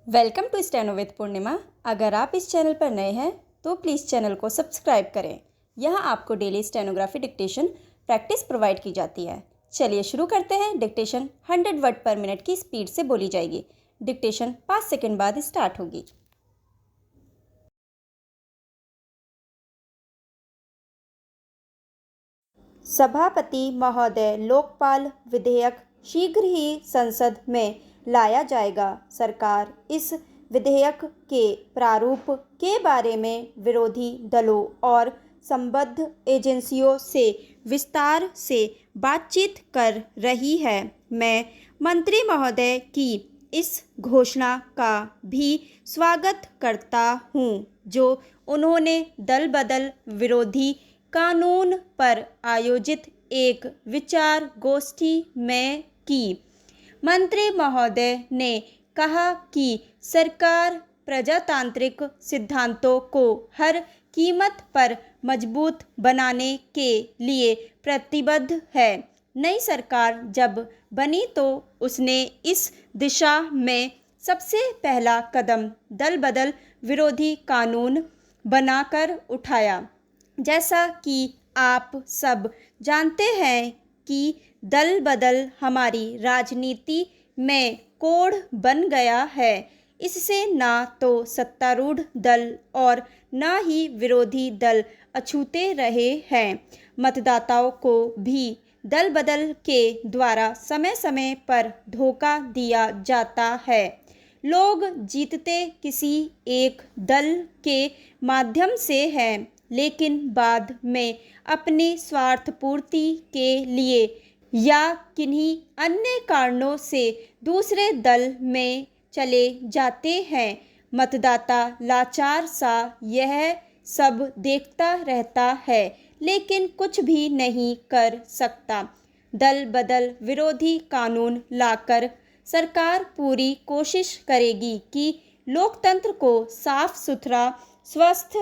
Welcome to steno with पूर्णिमा। अगर आप इस चैनल पर नए हैं तो प्लीज़ चैनल को सब्सक्राइब करें। यहाँ आपको daily stenography dictation practice provide की जाती है। चलिए शुरू करते हैं। डिक्टेशन 100 वर्ड पर मिनट की स्पीड से बोली जाएगी। डिक्टेशन 5 सेकंड बाद स्टार्ट होगी। सभापति महोदय, लोकपाल विधेयक शीघ्र ही संसद में लाया जाएगा। सरकार इस विधेयक के प्रारूप के बारे में विरोधी दलों और संबद्ध एजेंसियों से विस्तार से बातचीत कर रही है। मैं मंत्री महोदय की इस घोषणा का भी स्वागत करता हूं, जो उन्होंने दल बदल विरोधी कानून पर आयोजित एक विचार गोष्ठी में की। मंत्री महोदय ने कहा कि सरकार प्रजातांत्रिक सिद्धांतों को हर कीमत पर मजबूत बनाने के लिए प्रतिबद्ध है। नई सरकार जब बनी तो उसने इस दिशा में सबसे पहला कदम दल बदल विरोधी कानून बनाकर उठाया। जैसा कि आप सब जानते हैं कि दल बदल हमारी राजनीति में कोड बन गया है। इससे ना तो सत्तारूढ़ दल और ना ही विरोधी दल अछूते रहे हैं। मतदाताओं को भी दल बदल के द्वारा समय समय पर धोखा दिया जाता है। लोग जीतते किसी एक दल के माध्यम से हैं, लेकिन बाद में अपनी स्वार्थ पूर्ति के लिए या किन्हीं अन्य कारणों से दूसरे दल में चले जाते हैं। मतदाता लाचार सा यह सब देखता रहता है, लेकिन कुछ भी नहीं कर सकता। दल बदल विरोधी कानून लाकर सरकार पूरी कोशिश करेगी कि लोकतंत्र को साफ सुथरा, स्वस्थ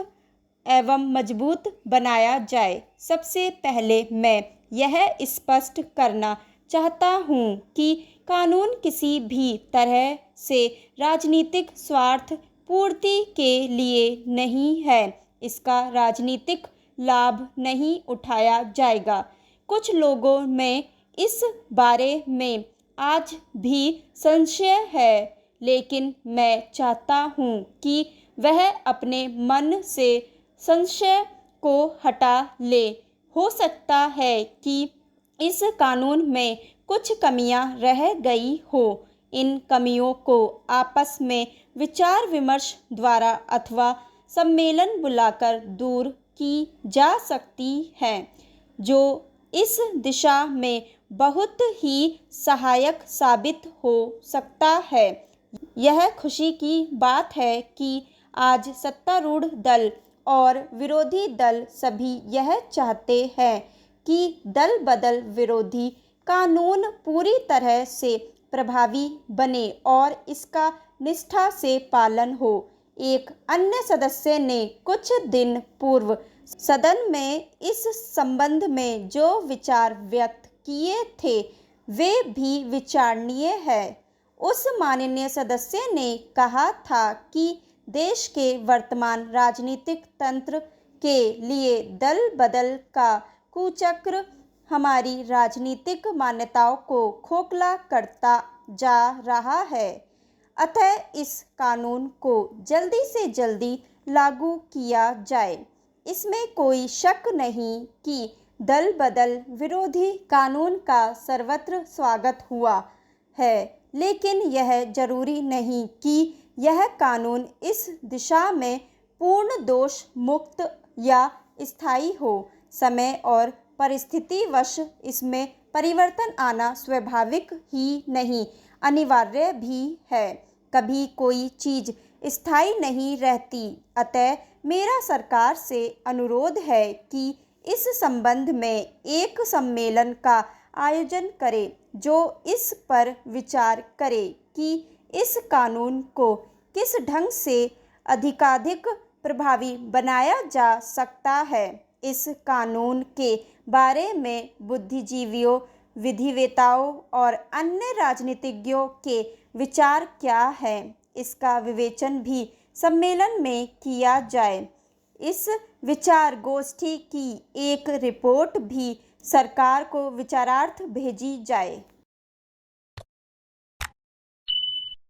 एवं मजबूत बनाया जाए। सबसे पहले मैं यह स्पष्ट करना चाहता हूँ कि कानून किसी भी तरह से राजनीतिक स्वार्थ पूर्ति के लिए नहीं है। इसका राजनीतिक लाभ नहीं उठाया जाएगा। कुछ लोगों में इस बारे में आज भी संशय है, लेकिन मैं चाहता हूँ कि वह अपने मन से संशय को हटा ले। हो सकता है कि इस कानून में कुछ कमियां रह गई हो। इन कमियों को आपस में विचार विमर्श द्वारा अथवा सम्मेलन बुलाकर दूर की जा सकती है, जो इस दिशा में बहुत ही सहायक साबित हो सकता है। यह खुशी की बात है कि आज सत्तारूढ़ दल और विरोधी दल सभी यह चाहते हैं कि दल बदल विरोधी कानून पूरी तरह से प्रभावी बने और इसका निष्ठा से पालन हो। एक अन्य सदस्य ने कुछ दिन पूर्व सदन में इस संबंध में जो विचार व्यक्त किए थे, वे भी विचारणीय है। उस माननीय सदस्य ने कहा था कि देश के वर्तमान राजनीतिक तंत्र के लिए दल बदल का कुचक्र हमारी राजनीतिक मान्यताओं को खोखला करता जा रहा है। अतः इस कानून को जल्दी से जल्दी लागू किया जाए। इसमें कोई शक नहीं कि दल बदल विरोधी कानून का सर्वत्र स्वागत हुआ है, लेकिन यह जरूरी नहीं कि यह कानून इस दिशा में पूर्ण दोष मुक्त या स्थायी हो। समय और परिस्थितिवश इसमें परिवर्तन आना स्वाभाविक ही नहीं, अनिवार्य भी है। कभी कोई चीज़ स्थायी नहीं रहती। अतः मेरा सरकार से अनुरोध है कि इस संबंध में एक सम्मेलन का आयोजन करे, जो इस पर विचार करे कि इस कानून को किस ढंग से अधिकाधिक प्रभावी बनाया जा सकता है। इस कानून के बारे में बुद्धिजीवियों, विधिवेताओं और अन्य राजनीतिज्ञों के विचार क्या हैं, इसका विवेचन भी सम्मेलन में किया जाए। इस विचार गोष्ठी की एक रिपोर्ट भी सरकार को विचारार्थ भेजी जाए।